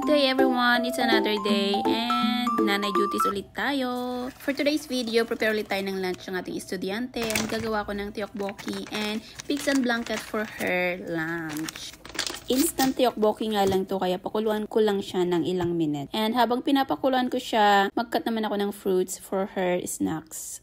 Good day everyone! It's another day and nanay duties ulit tayo. For today's video, prepare ulit tayo ng lunch ng ating estudyante and gagawa ko ng tteokbokki and pigs and blanket for her lunch. Instant tteokbokki nga lang to kaya pakuluan ko lang siya ng ilang minute. And habang pinapakuluan ko siya, mag-cut naman ako ng fruits for her snacks.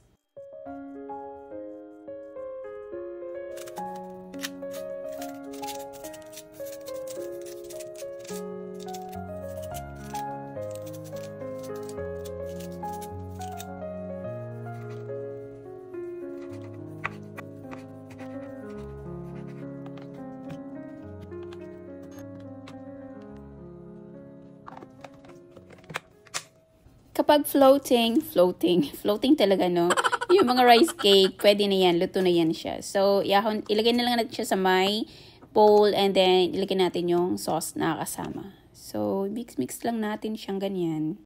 Kapag floating talaga, no? Yung mga rice cake, pwede na yan, luto na yan siya. So, ilagay na lang natin siya sa may bowl and then ilagay natin yung sauce na kasama. So, mix lang natin siyang ganyan.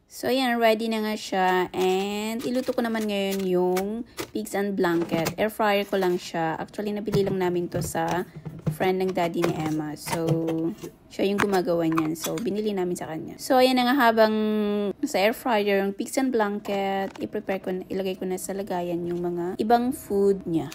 So, ayan, ready na nga siya. And, iluto ko naman ngayon yung pigs and blanket. Air fryer ko lang siya. Actually, nabili lang namin to sa friend ng daddy ni Emma. So, siya yung gumagawa niyan. So, binili namin sa kanya. So, ayan na nga habang sa air fryer, yung pigs and blanket, ilagay ko na sa lagayan yung mga ibang food niya.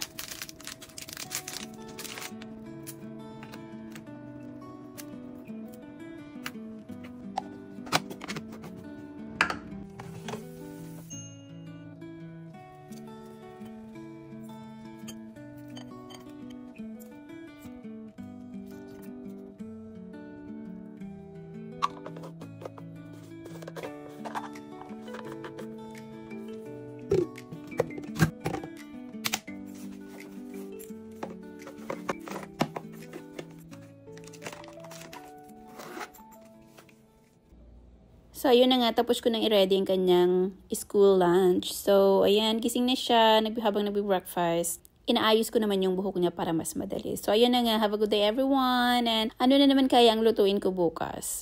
So, ayun na nga, tapos ko nang i-ready ang kanyang school lunch. So, ayan, gising na siya, habang nagbe-breakfast. Inaayos ko naman yung buhok niya para mas madali. So, ayun na nga, have a good day everyone. And ano na naman kaya ang lutuin ko bukas?